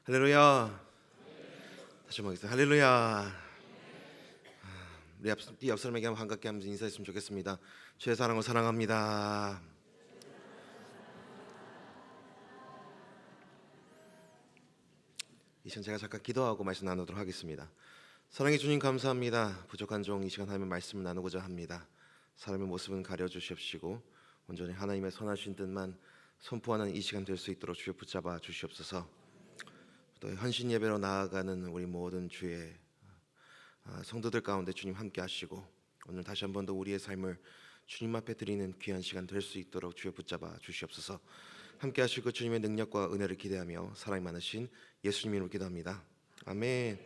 할렐루야. 다시 한번 하겠습니다. 할렐루야. 우리 옆 사람에게 한번 반갑게 하면서 인사했으면 좋겠습니다. 주의 사랑을 사랑합니다. 이 시간 제가 잠깐 기도하고 말씀 나누도록 하겠습니다. 사랑의 주님 감사합니다. 부족한 종 이 시간 하나님의 말씀을 나누고자 합니다. 사람의 모습은 가려주시옵시고 온전히 하나님의 선하신 뜻만 선포하는 이 시간 될 수 있도록 주여 붙잡아 주시옵소서. 또 헌신 예배로 나아가는 우리 모든 주의 성도들 가운데 주님 함께 하시고 오늘 다시 한 번 더 우리의 삶을 주님 앞에 드리는 귀한 시간 될 수 있도록 주여 붙잡아 주시옵소서. 함께 하시고 주님의 능력과 은혜를 기대하며 사랑이 많으신 예수님으로 기도합니다. 아멘.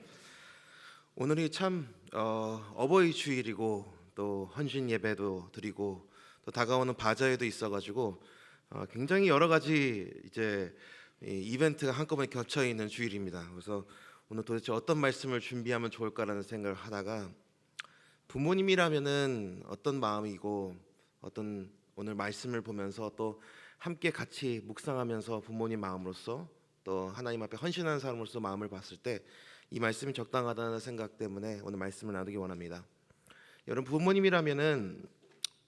오늘이 참 어버이 주일이고 또 헌신 예배도 드리고 또 다가오는 바자회도 있어가지고 굉장히 여러 가지 이제 이벤트가 한꺼번에 겹쳐 있는 주일입니다. 그래서 오늘 도대체 어떤 말씀을 준비하면 좋을까라는 생각을 하다가 부모님이라면은 어떤 마음이고 어떤 오늘 말씀을 보면서 또 함께 같이 묵상하면서 부모님 마음으로서 또 하나님 앞에 헌신하는 사람으로서 마음을 봤을 때 이 말씀이 적당하다는 생각 때문에 오늘 말씀을 나누기 원합니다. 여러분 부모님이라면은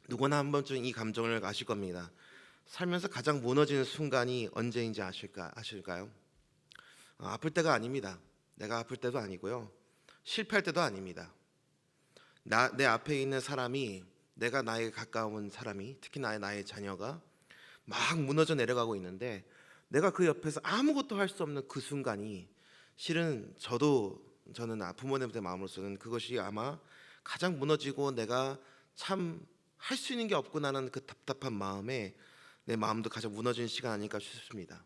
누구나 한 번쯤 이 감정을 아실 겁니다. 살면서 가장 무너지는 순간이 언제인지 아실까요? 아플 때가 아닙니다. 내가 아플 때도 아니고요. 실패할 때도 아닙니다. 내 앞에 있는 사람이 내가 나에게 가까운 사람이 특히 나의 자녀가 막 무너져 내려가고 있는데 내가 그 옆에서 아무것도 할 수 없는 그 순간이 실은 저는 부모님의 마음으로서는 그것이 아마 가장 무너지고 내가 참 할 수 있는 게 없구나라는 그 답답한 마음에 내 마음도 가장 무너지는 시간 아닐까 싶습니다.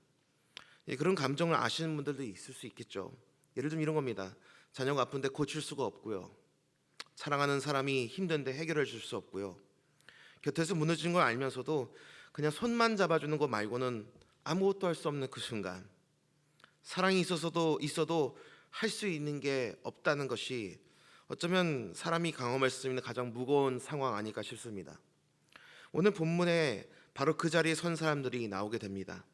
그런 감정을 아시는 분들도 있을 수 있겠죠. 예를 들면 이런 겁니다. 자녀가 아픈데 고칠 수가 없고요. 사랑하는 사람이 힘든데 해결해 줄 수 없고요. 곁에서 무너지는 걸 알면서도 그냥 손만 잡아주는 것 말고는 아무것도 할 수 없는 그 순간, 사랑이 있어도 할 수 있는 게 없다는 것이 어쩌면 사람이 경험할 수 있는 가장 무거운 상황 아닐까 싶습니다. 오늘 본문에 바로 그 자리에 선 사람들이 나오게 됩니다.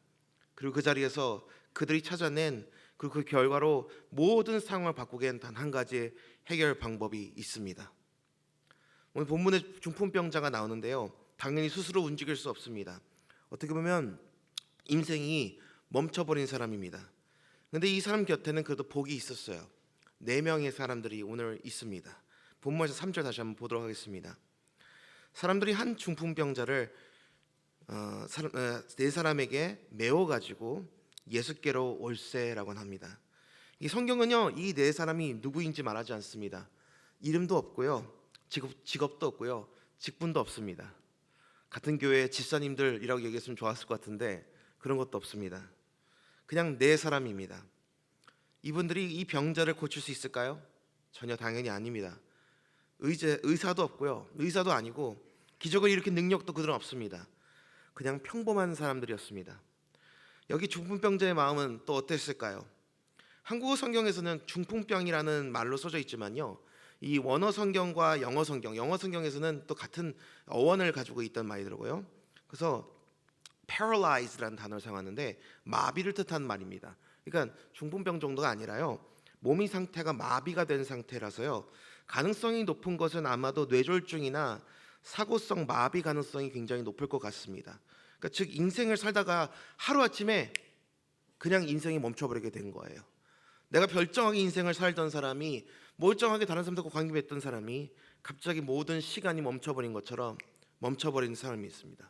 그리고 그 자리에서 그들이 찾아낸 그리고 그 결과로 모든 상황을 바꾸게 한 단 한 가지의 해결 방법이 있습니다. 오늘 본문에 중풍병자가 나오는데요. 당연히 스스로 움직일 수 없습니다. 어떻게 보면 인생이 멈춰버린 사람입니다. 그런데 이 사람 곁에는 그래도 복이 있었어요. 4명의 사람들이 오늘 있습니다. 본문에서 3절 다시 한번 보도록 하겠습니다. 사람들이 한 중풍병자를 4사람에게 메워가지고 예수께로 올세라고 합니다. 이 성경은요 이 4사람이 누구인지 말하지 않습니다. 이름도 없고요, 직업도 없고요, 직분도 없습니다. 같은 교회 집사님들이라고 얘기했으면 좋았을 것 같은데 그런 것도 없습니다. 그냥 4사람입니다. 이분들이 이 병자를 고칠 수 있을까요? 전혀 당연히 아닙니다. 의사도 없고요, 의사도 아니고 기적을 일으킨 능력도 그들은 없습니다. 그냥 평범한 사람들이었습니다. 여기 중풍병자의 마음은 또 어땠을까요? 한국어 성경에서는 중풍병이라는 말로 써져 있지만요, 이 원어 성경과 영어 성경에서는 또 같은 어원을 가지고 있단 말이더라고요. 그래서 paralyzed라는 단어를 사용하는데 마비를 뜻하는 말입니다. 그러니까 중풍병 정도가 아니라요, 몸의 상태가 마비가 된 상태라서요, 가능성이 높은 것은 아마도 뇌졸중이나 사고성 마비 가능성이 굉장히 높을 것 같습니다. 그러니까 즉 인생을 살다가 하루아침에 그냥 인생이 멈춰버리게 된 거예요. 내가 별정하게 인생을 살던 사람이, 멀쩡하게 다른 사람들과 관계 맺던 사람이 갑자기 모든 시간이 멈춰버린 것처럼 멈춰버린 사람이 있습니다.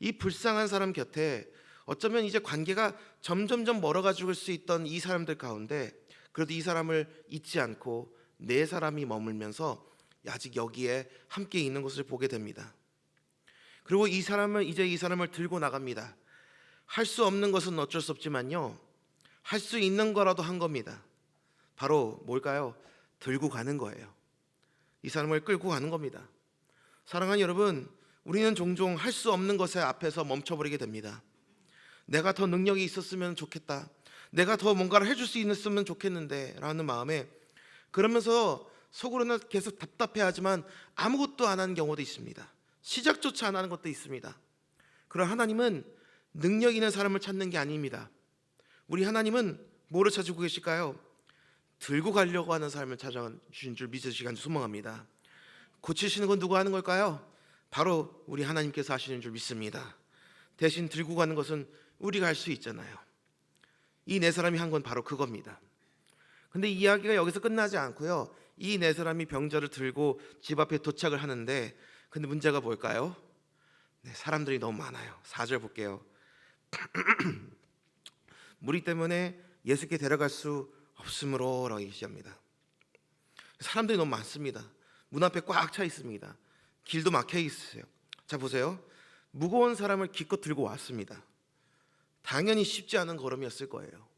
이 불쌍한 사람 곁에 어쩌면 이제 관계가 점점점 멀어가지고 수 있던 이 사람들 가운데 그래도 이 사람을 잊지 않고 4사람이 머물면서 아직 여기에 함께 있는 것을 보게 됩니다. 그리고 이 사람을 들고 나갑니다. 할 수 없는 것은 어쩔 수 없지만요, 할 수 있는 거라도 한 겁니다. 바로 뭘까요? 들고 가는 거예요. 이 사람을 끌고 가는 겁니다. 사랑하는 여러분, 우리는 종종 할 수 없는 것에 앞에서 멈춰버리게 됩니다. 내가 더 능력이 있었으면 좋겠다, 내가 더 뭔가를 해줄 수 있었으면 좋겠는데 라는 마음에 그러면서 속으로는 계속 답답해하지만 아무것도 안 하는 경우도 있습니다. 시작조차 안 하는 것도 있습니다. 그러나 하나님은 능력 있는 사람을 찾는 게 아닙니다. 우리 하나님은 뭐를 찾고 계실까요? 들고 가려고 하는 삶을 찾아주신 줄 믿으시기 소망합니다. 고치시는 건 누가 하는 걸까요? 바로 우리 하나님께서 하시는 줄 믿습니다. 대신 들고 가는 것은 우리가 할 수 있잖아요. 이 네 사람이 한 건 바로 그겁니다. 근데 이야기가 여기서 끝나지 않고요. 이 네 사람이 병자를 들고 집 앞에 도착을 하는데, 근데 문제가 뭘까요? 네, 사람들이 너무 많아요. 4절 볼게요. 무리 때문에 예수께 데려갈 수 없으므로 라고 얘기합니다. 사람들이 너무 많습니다. 문 앞에 꽉 차 있습니다. 길도 막혀 있어요. 자 보세요. 무거운 사람을 기껏 들고 왔습니다. 당연히 쉽지 않은 걸음이었을 거예요.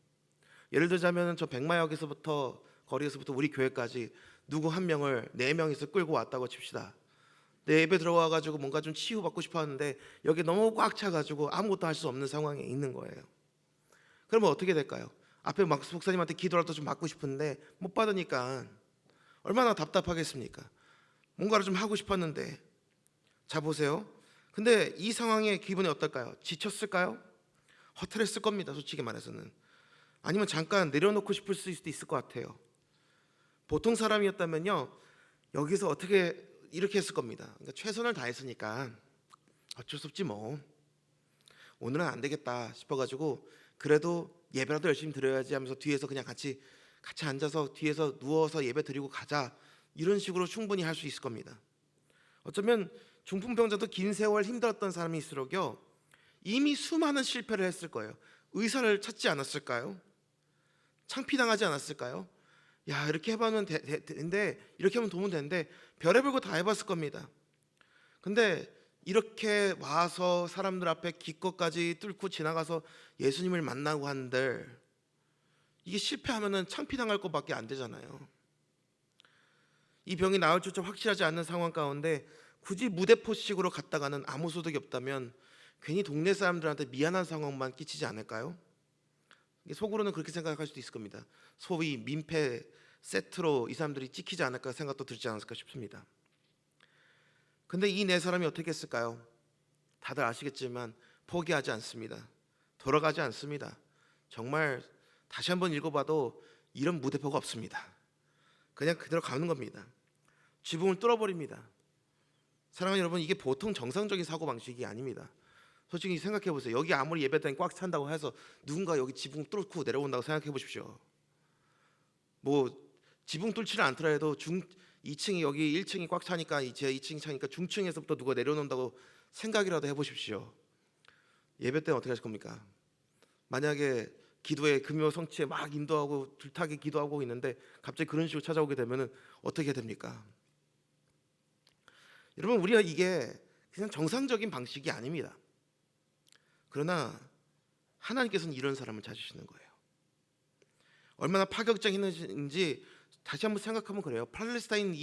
예를 들자면 저 백마역에서부터 거리에서부터 우리 교회까지 누구 한 명을 4명이서 끌고 왔다고 칩시다. 내 예배 들어와가지고 뭔가 좀 치유받고 싶어 하는데 여기 너무 꽉 차가지고 아무것도 할 수 없는 상황에 있는 거예요. 그러면 어떻게 될까요? 앞에 목사님한테 기도라도 좀 받고 싶은데 못 받으니까 얼마나 답답하겠습니까? 뭔가를 좀 하고 싶었는데. 자 보세요. 근데 이 상황의 기분이 어떨까요? 지쳤을까요? 허탈했을 겁니다. 솔직히 말해서는. 아니면 잠깐 내려놓고 싶을 수도 있을 것 같아요. 보통 사람이었다면요, 여기서 어떻게 이렇게 했을 겁니다. 그러니까 최선을 다했으니까 어쩔 수 없지 뭐, 오늘은 안 되겠다 싶어가지고 그래도 예배라도 열심히 드려야지 하면서 뒤에서 그냥 같이 앉아서 뒤에서 누워서 예배 드리고 가자, 이런 식으로 충분히 할 수 있을 겁니다. 어쩌면 중풍병자도 긴 세월 힘들었던 사람일수록요, 이미 수많은 실패를 했을 거예요. 의사를 찾지 않았을까요? 창피당하지 않았을까요? 야, 이렇게 해보면 되는데, 이렇게 하면 도움 되는데, 별의별 거 다 해봤을 겁니다. 근데 이렇게 와서 사람들 앞에 기껏까지 뚫고 지나가서 예수님을 만나고 한들, 이게 실패하면은 창피당할 것밖에 안 되잖아요. 이 병이 나을 줄좀 확실하지 않는 상황 가운데 굳이 무대포식으로 갔다가는 아무 소득이 없다면 괜히 동네 사람들한테 미안한 상황만 끼치지 않을까요? 속으로는 그렇게 생각할 수도 있을 겁니다. 소위 민폐 세트로 이 사람들이 찍히지 않을까 생각도 들지 않았을까 싶습니다. 근데 이 네 사람이 어떻게 했을까요? 다들 아시겠지만 포기하지 않습니다. 돌아가지 않습니다. 정말 다시 한번 읽어봐도 이런 무대포가 없습니다. 그냥 그대로 가는 겁니다. 지붕을 뚫어버립니다. 사랑하는 여러분, 이게 보통 정상적인 사고방식이 아닙니다. 솔직히 생각해 보세요. 여기 아무리 예배당이 꽉 찬다고 해서 누군가 여기 지붕 뚫고 내려온다고 생각해 보십시오. 뭐 지붕 뚫지는 않더라도 2층이 여기 1층이 꽉 차니까 이제 2층이 차니까 중층에서부터 누가 내려놓는다고 생각이라도 해보십시오. 예배 때는 어떻게 하실 겁니까? 만약에 기도에 금요 성취에 막 인도하고 줄타기 기도하고 있는데 갑자기 그런 식으로 찾아오게 되면 어떻게 됩니까? 여러분, 우리가 이게 그냥 정상적인 방식이 아닙니다. 그러나 하나님께서는 이런 사람을 찾으시는 거예요. 얼마나 파격적인지 다시 한번 생각하면 그래요. 팔레스타인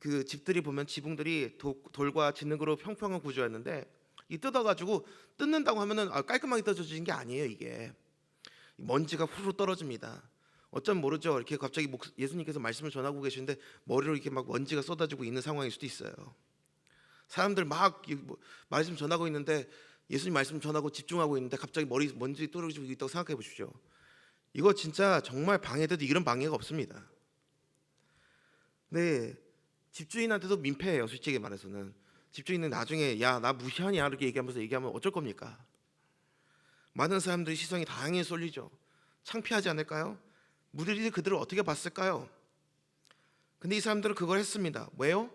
그 집들이 보면 지붕들이 돌과 진흙으로 평평한 구조였는데, 이 뜯어가지고 뜯는다고 하면은 깔끔하게 뜯어지는 게 아니에요. 이게 먼지가 후루 떨어집니다. 어쩜 모르죠. 이렇게 갑자기 예수님께서 말씀을 전하고 계시는데 머리로 이렇게 막 먼지가 쏟아지고 있는 상황일 수도 있어요. 사람들 막 말씀 전하고 있는데, 예수님 말씀 전하고 집중하고 있는데 갑자기 먼지 떨어지고 있다고 생각해 보십시오. 이거 진짜 정말 방해돼도 이런 방해가 없습니다. 네, 집주인한테도 민폐예요. 솔직히 말해서는 집주인은 나중에 야, 나 무시하냐 이렇게 얘기하면 어쩔 겁니까? 많은 사람들이 시선이 다양히 쏠리죠. 창피하지 않을까요? 무리들이 그들을 어떻게 봤을까요? 근데 이 사람들은 그걸 했습니다. 왜요?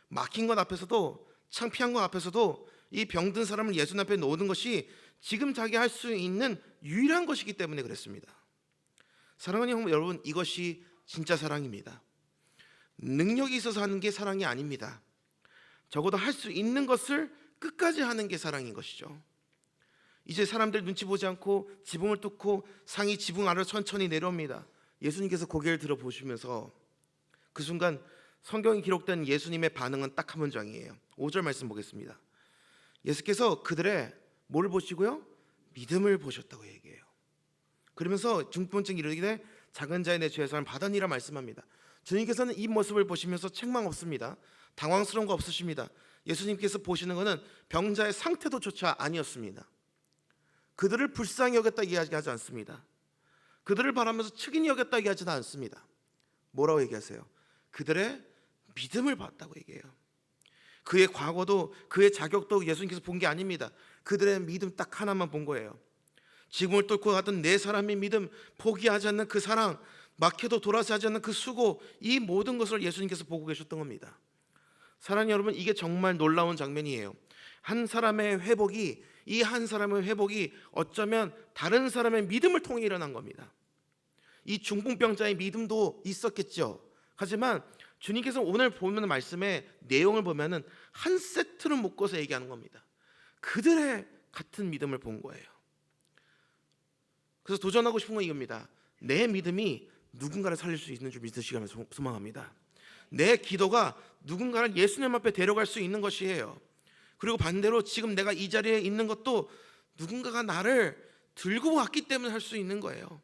막힌 것 앞에서도, 창피한 것 앞에서도 이 병든 사람을 예수님 앞에 놓는 것이 지금 자기 할 수 있는 유일한 것이기 때문에 그랬습니다. 사랑하는 여러분, 이것이 진짜 사랑입니다. 능력이 있어서 하는 게 사랑이 아닙니다. 적어도 할 수 있는 것을 끝까지 하는 게 사랑인 것이죠. 이제 사람들 눈치 보지 않고 지붕을 뚫고 상이 지붕 아래로 천천히 내려옵니다. 예수님께서 고개를 들어보시면서 그 순간 성경에 기록된 예수님의 반응은 딱 한 문장이에요. 5절 말씀 보겠습니다. 예수께서 그들의 뭘 보시고요? 믿음을 보셨다고 얘기해요. 그러면서 중풍증 이르기에 작은 자의 내 죄 사함을 받으니라 말씀합니다. 주님께서는 이 모습을 보시면서 책망 없습니다. 당황스러운 거 없으십니다. 예수님께서 보시는 것은 병자의 상태도조차 아니었습니다. 그들을 불쌍히 여겼다 이야기하지 않습니다. 그들을 바라면서 측은히 여겼다 얘기하지는 않습니다. 뭐라고 얘기하세요? 그들의 믿음을 봤다고 얘기해요. 그의 과거도 그의 자격도 예수님께서 본 게 아닙니다. 그들의 믿음 딱 하나만 본 거예요. 지금을 뚫고 가던 네 사람의 믿음, 포기하지 않는 그 사랑, 막혀도 돌아서지 않는 그 수고, 이 모든 것을 예수님께서 보고 계셨던 겁니다. 사랑하는 여러분, 이게 정말 놀라운 장면이에요. 한 사람의 회복이, 이 한 사람의 회복이 어쩌면 다른 사람의 믿음을 통해 일어난 겁니다. 이 중풍병자의 믿음도 있었겠죠. 하지만 주님께서 오늘 보는 말씀의 내용을 보면은 한 세트를 묶어서 얘기하는 겁니다. 그들의 같은 믿음을 본 거예요. 그래서 도전하고 싶은 건 이겁니다. 내 믿음이 누군가를 살릴 수 있는 줄 믿으시기를 소망합니다. 내 기도가 누군가를 예수님 앞에 데려갈 수 있는 것이에요. 그리고 반대로 지금 내가 이 자리에 있는 것도 누군가가 나를 들고 왔기 때문에 할 수 있는 거예요.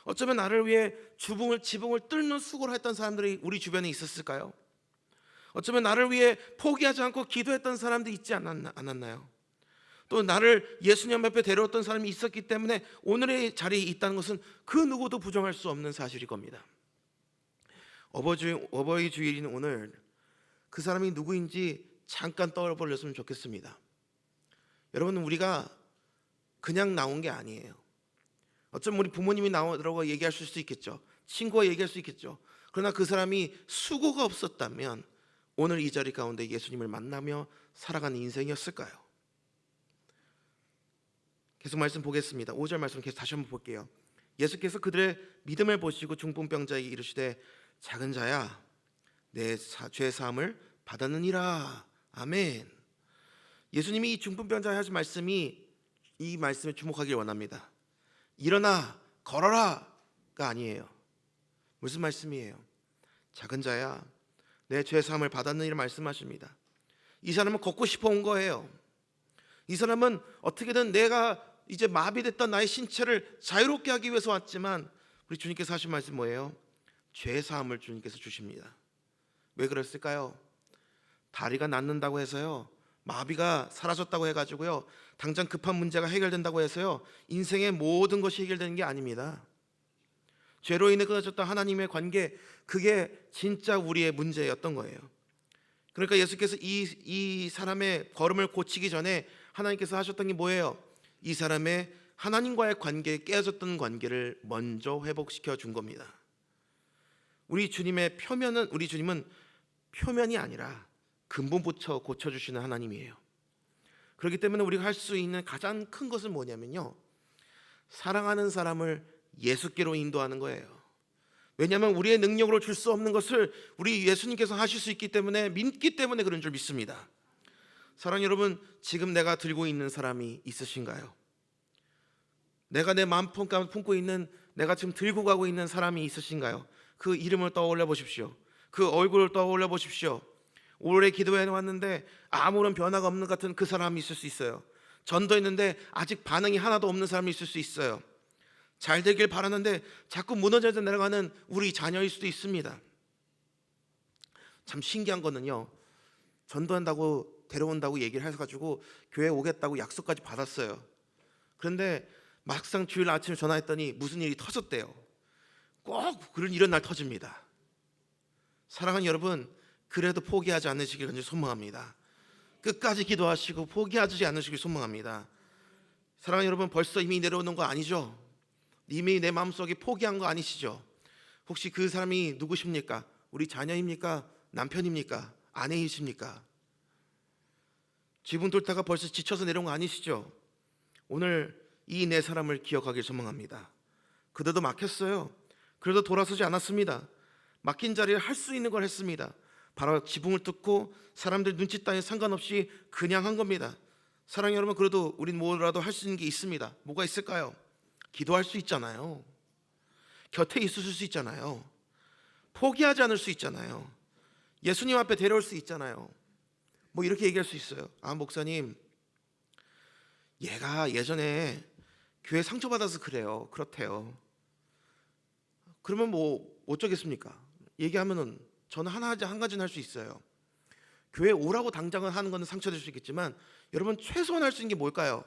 어쩌면 나를 위해 지붕을 뚫는 수고를 했던 사람들이 우리 주변에 있었을까요? 어쩌면 나를 위해 포기하지 않고 기도했던 사람들이 있지 않았나요? 또 나를 예수님 앞에 데려왔던 사람이 있었기 때문에 오늘의 자리에 있다는 것은 그 누구도 부정할 수 없는 사실일 겁니다. 어버이 주일인 오늘 그 사람이 누구인지 잠깐 떠올렸으면 좋겠습니다. 여러분, 우리가 그냥 나온 게 아니에요. 어쩌면 우리 부모님이 나오라고 얘기할 수 있겠죠. 친구가 얘기할 수 있겠죠. 그러나 그 사람이 수고가 없었다면 오늘 이 자리 가운데 예수님을 만나며 살아가는 인생이었을까요? 계속 말씀 보겠습니다. 5절 말씀 계속 다시 한번 볼게요. 예수께서 그들의 믿음을 보시고 중풍병자에게 이르시되 작은 자야 내 죄 사함을 받았느니라. 아멘. 예수님이 이 중풍병자에 하신 말씀이 이 말씀에 주목하길 원합니다. 일어나 걸어라가 아니에요. 무슨 말씀이에요? 작은 자야 내 죄 사함을 받았느니라 말씀하십니다. 이 사람은 걷고 싶어 온 거예요. 이 사람은 어떻게든 내가 이제 마비됐던 나의 신체를 자유롭게 하기 위해서 왔지만 우리 주님께서 하신 말씀 뭐예요? 죄 사함을 주님께서 주십니다. 왜 그랬을까요? 다리가 낫는다고 해서요, 마비가 사라졌다고 해가지고요, 당장 급한 문제가 해결된다고 해서요, 인생의 모든 것이 해결되는 게 아닙니다. 죄로 인해 끊어졌던 하나님의 관계, 그게 진짜 우리의 문제였던 거예요. 그러니까 예수께서 이 사람의 걸음을 고치기 전에 하나님께서 하셨던 게 뭐예요? 이 사람의 하나님과의 관계에 깨어졌던 관계를 먼저 회복시켜 준 겁니다. 우리 주님은 표면이 아니라 근본부터 고쳐주시는 하나님이에요. 그렇기 때문에 우리가 할 수 있는 가장 큰 것은 뭐냐면요, 사랑하는 사람을 예수께로 인도하는 거예요. 왜냐하면 우리의 능력으로 줄 수 없는 것을 우리 예수님께서 하실 수 있기 때문에, 믿기 때문에 그런 줄 믿습니다. 사랑하는 여러분, 지금 내가 들고 있는 사람이 있으신가요? 내가 내 마음 품고 있는, 내가 지금 들고 가고 있는 사람이 있으신가요? 그 이름을 떠올려 보십시오. 그 얼굴을 떠올려 보십시오. 오래 기도해 왔는데 아무런 변화가 없는 것 같은 그 사람이 있을 수 있어요. 전도했는데 아직 반응이 하나도 없는 사람이 있을 수 있어요. 잘 되길 바라는데 자꾸 무너져 내려가는 우리 자녀일 수도 있습니다. 참 신기한 거는요, 전도한다고 데려온다고 얘기를 해가지고 교회 오겠다고 약속까지 받았어요. 그런데 막상 주일 아침에 전화했더니 무슨 일이 터졌대요. 꼭 그런 이런 날 터집니다. 사랑하는 여러분, 그래도 포기하지 않으시길 간절히 소망합니다. 끝까지 기도하시고 포기하지 않으시길 소망합니다. 사랑하는 여러분, 벌써 이미 내려오는 거 아니죠? 이미 내 마음속에 포기한 거 아니시죠? 혹시 그 사람이 누구십니까? 우리 자녀입니까? 남편입니까? 아내이십니까? 지붕 뚫다가 벌써 지쳐서 내려온 거 아니시죠? 오늘 이 네 사람을 기억하길 소망합니다. 그들도 막혔어요. 그래도 돌아서지 않았습니다. 막힌 자리에 할 수 있는 걸 했습니다. 바로 지붕을 뚫고 사람들 눈치 따위 상관없이 그냥 한 겁니다. 사랑하는 여러분, 그래도 우린 뭐라도 할 수 있는 게 있습니다. 뭐가 있을까요? 기도할 수 있잖아요. 곁에 있을 수 있잖아요. 포기하지 않을 수 있잖아요. 예수님 앞에 데려올 수 있잖아요. 뭐 이렇게 얘기할 수 있어요. 아, 목사님, 얘가 예전에 교회 상처받아서 그래요. 그렇대요. 그러면 뭐 어쩌겠습니까? 얘기하면은 저는 한 가지는 할 수 있어요. 교회 오라고 당장은 하는 거는 상처될 수 있겠지만, 여러분, 최소한 할 수 있는 게 뭘까요?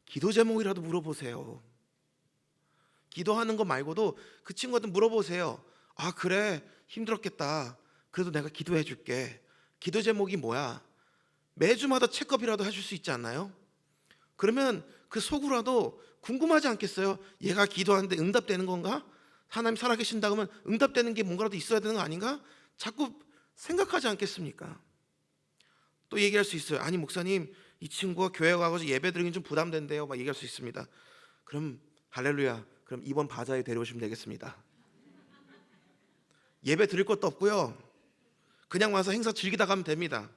기도 제목이라도 물어보세요. 기도하는 거 말고도 그 친구한테 물어보세요. 아, 그래, 힘들었겠다. 그래도 내가 기도해 줄게. 기도 제목이 뭐야? 매주마다 체크업이라도 해줄 수 있지 않나요? 그러면 그 속으로라도 궁금하지 않겠어요? 얘가 기도하는데 응답되는 건가? 하나님 살아계신다 그러면 응답되는 게 뭔가라도 있어야 되는 거 아닌가? 자꾸 생각하지 않겠습니까? 또 얘기할 수 있어요. 아니 목사님, 이 친구가 교회 가서 예배 드리긴 좀 부담된대요. 막 얘기할 수 있습니다. 그럼 할렐루야. 그럼 이번 바자회 데려오시면 되겠습니다. 예배 드릴 것도 없고요. 그냥 와서 행사 즐기다 가면 됩니다.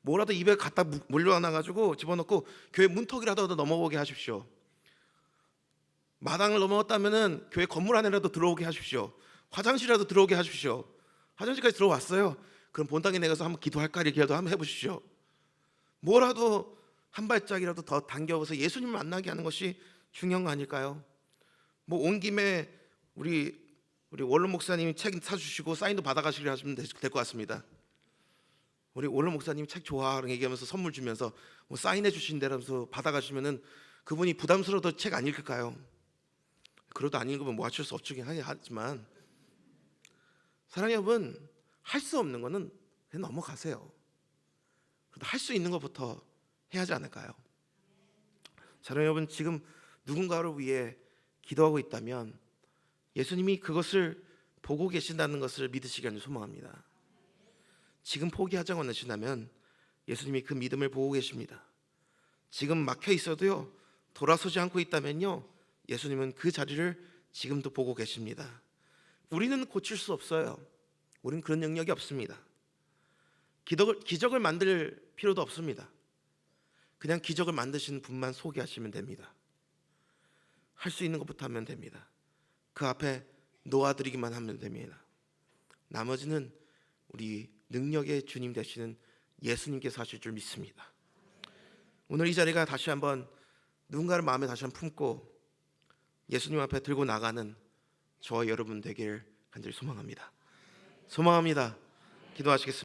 뭐라도 입에 갖다 물려놔가지고 집어넣고 교회 문턱이라도 넘어오게 하십시오. 마당을 넘어왔다면은 교회 건물 안에라도 들어오게 하십시오. 화장실이라도 들어오게 하십시오. 화장실까지 들어왔어요. 그럼 본당에 내가서 한번 기도할까 이렇게라도 한번 해보십시오. 뭐라도 한 발짝이라도 더 당겨서 예수님을 만나게 하는 것이 중요한 거 아닐까요? 뭐 온 김에 우리 원로 목사님이 책 사주시고 사인도 받아가시려 하시면 될 것 같습니다. 우리 원로 목사님 책 좋아하는 얘기하면서 선물 주면서 뭐 사인해 주신다면서 받아가시면은 그분이 부담스러워도 책 안 읽을까요? 그래도 안 읽으면 뭐 어쩔 수 없긴 하지만 사랑하는 여러분, 할 수 없는 거는 그냥 넘어가세요. 그래도 할 수 있는 것부터 해야 하지 않을까요? 사랑하는 여러분, 지금 누군가를 위해 기도하고 있다면 예수님이 그것을 보고 계신다는 것을 믿으시기를 소망합니다. 지금 포기하자고 하신다면 예수님이 그 믿음을 보고 계십니다. 지금 막혀 있어도요, 돌아서지 않고 있다면요, 예수님은 그 자리를 지금도 보고 계십니다. 우리는 고칠 수 없어요. 우리는 그런 능력이 없습니다. 기적을 만들 필요도 없습니다. 그냥 기적을 만드시는 분만 소개하시면 됩니다. 할 수 있는 것부터 하면 됩니다. 그 앞에 놓아드리기만 하면 됩니다. 나머지는 우리 능력의 주님 되시는 예수님께서 하실 줄 믿습니다. 오늘 이 자리가 다시 한번 누군가를 마음에 다시 한번 품고 예수님 앞에 들고 나가는 저와 여러분 되길 간절히 소망합니다. 기도하시겠습니다.